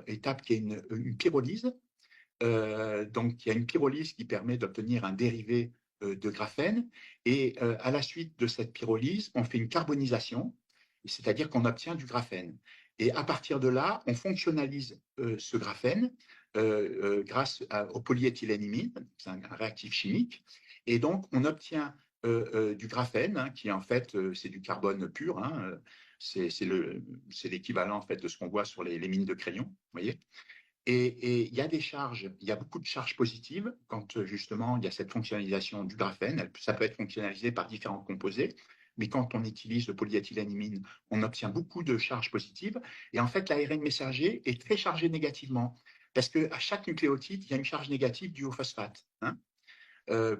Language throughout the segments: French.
première étape qui est une pyrolyse. Donc, il y a une pyrolyse qui permet d'obtenir un dérivé de graphène. Et à la suite de cette pyrolyse, on fait une carbonisation, c'est-à-dire qu'on obtient du graphène. Et à partir de là, on fonctionnalise ce graphène au polyéthylénimide, c'est un réactif chimique. Et donc, on obtient du graphène, hein, qui en fait, c'est du carbone pur. Hein, c'est l'équivalent en fait de ce qu'on voit sur les mines de crayon, vous voyez. Et il y a des charges, il y a beaucoup de charges positives quand justement il y a cette fonctionnalisation du graphène. Ça peut être fonctionnalisé par différents composés, mais quand on utilise le polyéthylénimide, on obtient beaucoup de charges positives. Et en fait, l'ARN messager est très chargé négativement, parce qu'à chaque nucléotide, il y a une charge négative due au phosphate. Hein,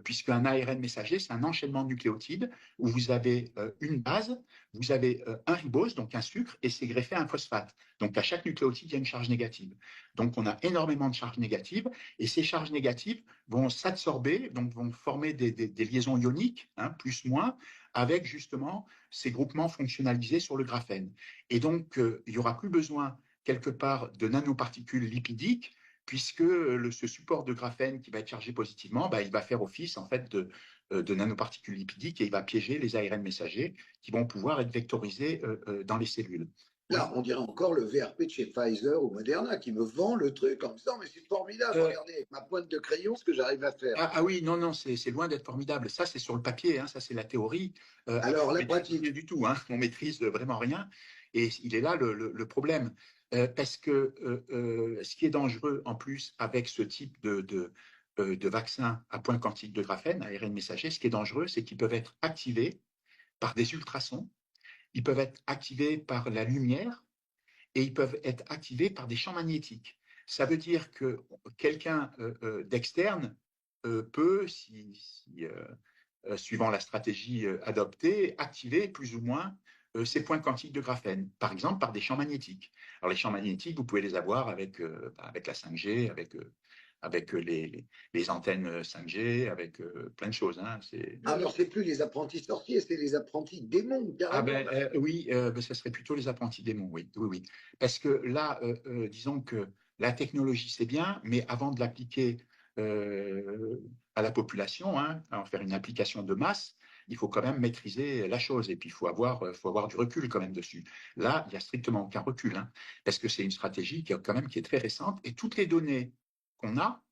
puisqu'un ARN messager, c'est un enchaînement de nucléotides où vous avez une base, vous avez un ribose, donc un sucre, et c'est greffé à un phosphate. Donc à chaque nucléotide, il y a une charge négative. Donc on a énormément de charges négatives, et ces charges négatives vont s'absorber, donc vont former des liaisons ioniques, hein, plus, moins, avec justement ces groupements fonctionnalisés sur le graphène. Et donc il n'y aura plus besoin, quelque part, de nanoparticules lipidiques, puisque ce support de graphène qui va être chargé positivement, bah, il va faire office en fait de nanoparticules lipidiques et il va piéger les ARN messagers qui vont pouvoir être vectorisés dans les cellules. Oui. Là, on dirait encore le VRP de chez Pfizer ou Moderna qui me vend le truc en me disant mais c'est formidable, regardez avec ma pointe de crayon ce que j'arrive à faire. Ah oui, non, non, c'est loin d'être formidable. Ça, c'est sur le papier, hein, ça, c'est la théorie. Après, Alors on la maîtrise pratique. rien du tout, hein, on maîtrise vraiment rien. Et il est là le problème. Parce que ce qui est dangereux en plus avec ce type de vaccin à point quantique de graphène, ARN messager, ce qui est dangereux, c'est qu'ils peuvent être activés par des ultrasons, ils peuvent être activés par la lumière et ils peuvent être activés par des champs magnétiques. Ça veut dire que quelqu'un d'externe peut, suivant la stratégie adoptée, activer plus ou moins ces points quantiques de graphène, par exemple par des champs magnétiques. Alors les champs magnétiques, vous pouvez les avoir avec la 5G, avec les antennes 5G, avec plein de choses. Hein. Alors c'est plus les apprentis sorciers, c'est les apprentis démons Ah carrément. ben oui, ben, ça serait plutôt les apprentis démons, oui, oui, oui. Parce que là, disons que la technologie c'est bien, mais avant de l'appliquer à la population, hein, à en faire une application de masse, il faut quand même maîtriser la chose et puis faut avoir du recul quand même dessus. Là, il y a strictement aucun recul, hein, parce que c'est une stratégie qui est très récente et toutes les données qu'on a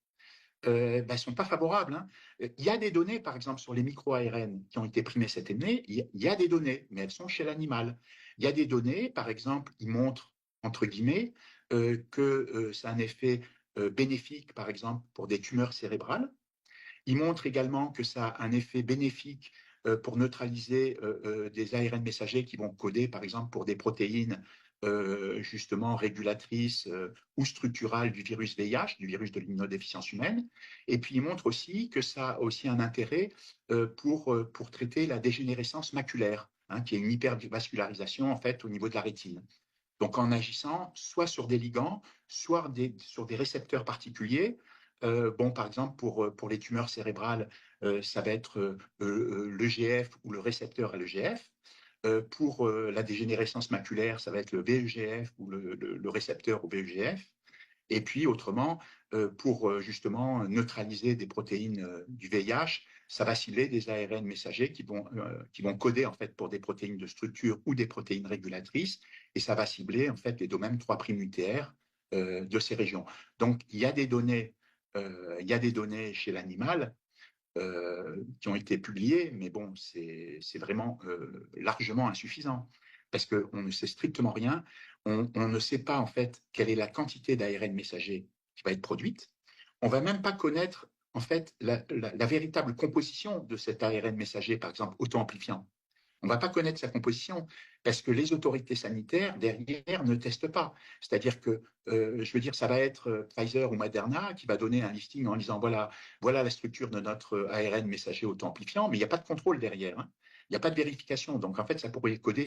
ben, sont pas favorables. Hein. Il y a des données, par exemple, sur les micro-ARN qui ont été primées cette année, il y a des données, mais elles sont chez l'animal. Il y a des données, par exemple, ils montrent, entre guillemets, que ça a un effet bénéfique, par exemple, pour des tumeurs cérébrales. Ils montrent également que ça a un effet bénéfique pour neutraliser des ARN messagers qui vont coder, par exemple, pour des protéines justement régulatrices ou structurales du virus VIH, du virus de l'immunodéficience humaine. Et puis, ils montrent aussi que ça a aussi un intérêt pour traiter la dégénérescence maculaire, hein, qui est une hypervascularisation en fait au niveau de la rétine. Donc en agissant soit sur des ligands, soit sur des récepteurs particuliers. Bon, par exemple, pour les tumeurs cérébrales, ça va être l'EGF ou le récepteur à l'EGF. Pour la dégénérescence maculaire, ça va être le VEGF ou le récepteur au VEGF. Et puis, autrement, pour justement neutraliser des protéines du VIH, ça va cibler des ARN messagers qui vont coder en fait pour des protéines de structure ou des protéines régulatrices, et ça va cibler en fait les domaines 3' UTR de ces régions. Donc, il y a des données chez l'animal qui ont été publiées, mais bon, c'est vraiment largement insuffisant parce qu'on ne sait strictement rien. On ne sait pas en fait quelle est la quantité d'ARN messager qui va être produite. On va même pas connaître en fait la véritable composition de cet ARN messager, par exemple auto-amplifiant. On ne va pas connaître sa composition parce que les autorités sanitaires derrière ne testent pas. C'est-à-dire que, je veux dire, ça va être Pfizer ou Moderna qui va donner un listing en disant voilà la structure de notre ARN messager auto-amplifiant, mais il n'y a pas de contrôle derrière. Hein. Il n'y a pas de vérification. Donc, en fait, ça pourrait coder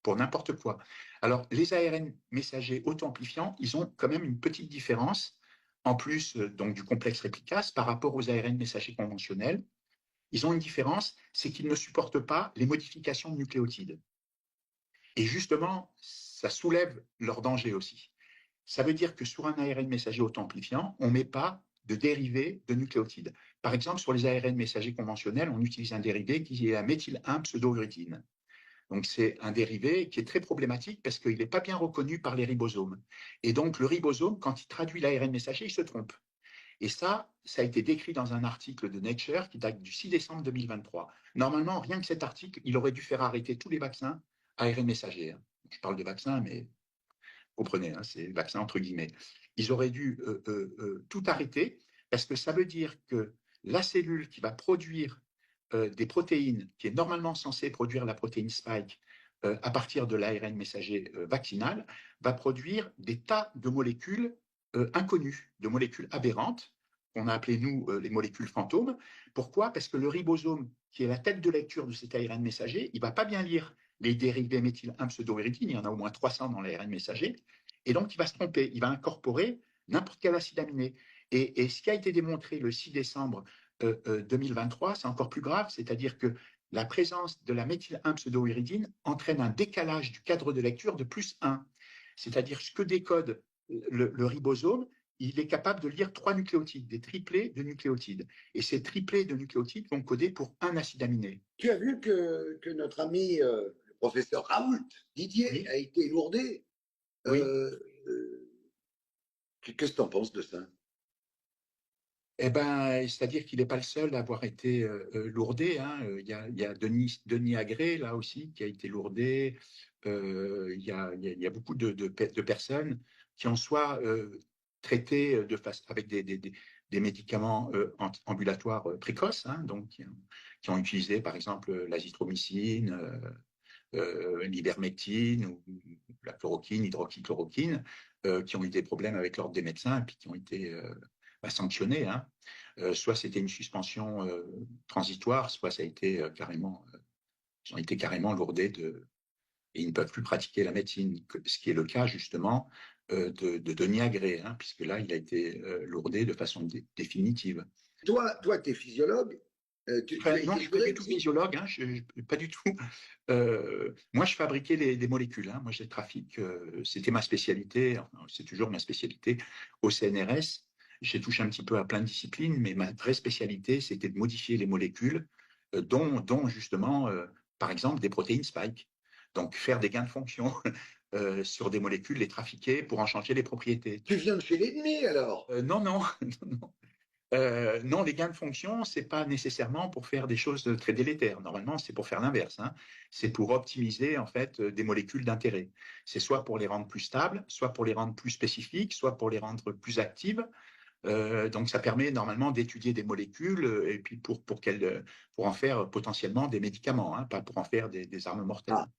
pour n'importe quoi. Alors, les ARN messagers auto-amplifiants, ils ont quand même une petite différence, en plus donc, du complexe réplicase par rapport aux ARN messagers conventionnels. Ils ont une différence, c'est qu'ils ne supportent pas les modifications de nucléotides. Et justement, ça soulève leur danger aussi. Ça veut dire que sur un ARN messager auto-amplifiant, on ne met pas de dérivé de nucléotides. Par exemple, sur les ARN messagers conventionnels, on utilise un dérivé qui est la méthyl-1-pseudouridine. Donc, c'est un dérivé qui est très problématique parce qu'il n'est pas bien reconnu par les ribosomes. Et donc, le ribosome, quand il traduit l'ARN messager, il se trompe. Et ça a été décrit dans un article de Nature qui date du 6 décembre 2023. Normalement, rien que cet article, il aurait dû faire arrêter tous les vaccins ARN messagers. Je parle de vaccins, mais vous comprenez, hein, c'est vaccin entre guillemets. Ils auraient dû tout arrêter parce que ça veut dire que la cellule qui va produire des protéines, qui est normalement censée produire la protéine spike à partir de l'ARN messager vaccinal, va produire des tas de molécules inconnues, de molécules aberrantes, qu'on a appelées nous les molécules fantômes. Pourquoi? Parce que le ribosome, qui est la tête de lecture de cet ARN messager, il ne va pas bien lire les dérivés méthyl-1-pseudouridine, il y en a au moins 300 dans l'ARN messager, et donc il va se tromper, il va incorporer n'importe quel acide aminé. Et ce qui a été démontré le 6 décembre 2023, c'est encore plus grave, c'est-à-dire que la présence de la méthyl-1-pseudouridine entraîne un décalage du cadre de lecture de +1. C'est-à-dire ce que décode le ribosome, il est capable de lire 3 nucléotides, des triplés de nucléotides. Et ces triplés de nucléotides vont coder pour un acide aminé. Tu as vu que notre ami, le professeur Raoult Didier, oui, a été lourdé. Oui. Qu'est-ce que tu en penses de ça? Eh ben, c'est-à-dire qu'il n'est pas le seul à avoir été lourdé. Hein. Il y a Denis Agré, là aussi, qui a été lourdé. Il y a beaucoup de personnes qui ont soit traité avec des médicaments ambulatoires précoces, hein, donc qui ont utilisé, par exemple, l'azithromycine, l'ivermectine ou la chloroquine, hydroxychloroquine, qui ont eu des problèmes avec l'ordre des médecins et puis qui ont été sanctionnés. Hein. Soit c'était une suspension transitoire, soit ça a été ils ont été carrément lourdés et ils ne peuvent plus pratiquer la médecine, ce qui est le cas justement de Denis Agré, hein, puisque là, il a été lourdé de façon définitive. Toi, tu es physiologue. Non, je ne suis pas du tout physiologue, hein, pas du tout. Moi, je fabriquais des molécules. Hein. Moi, j'ai trafic, c'était ma spécialité, enfin, c'est toujours ma spécialité au CNRS. J'ai touché un petit peu à plein de disciplines, mais ma vraie spécialité, c'était de modifier les molécules, dont justement, par exemple, des protéines spike. Donc, faire des gains de fonction sur des molécules, les trafiquer pour en changer les propriétés. Tu viens de chez l'ennemi, alors? Non, non, non. Non, les gains de fonction, ce n'est pas nécessairement pour faire des choses très délétères. Normalement, c'est pour faire l'inverse. Hein. C'est pour optimiser en fait des molécules d'intérêt. C'est soit pour les rendre plus stables, soit pour les rendre plus spécifiques, soit pour les rendre plus actives. Donc, ça permet normalement d'étudier des molécules et puis pour en faire potentiellement des médicaments, hein, pas pour en faire des armes mortelles. Ah.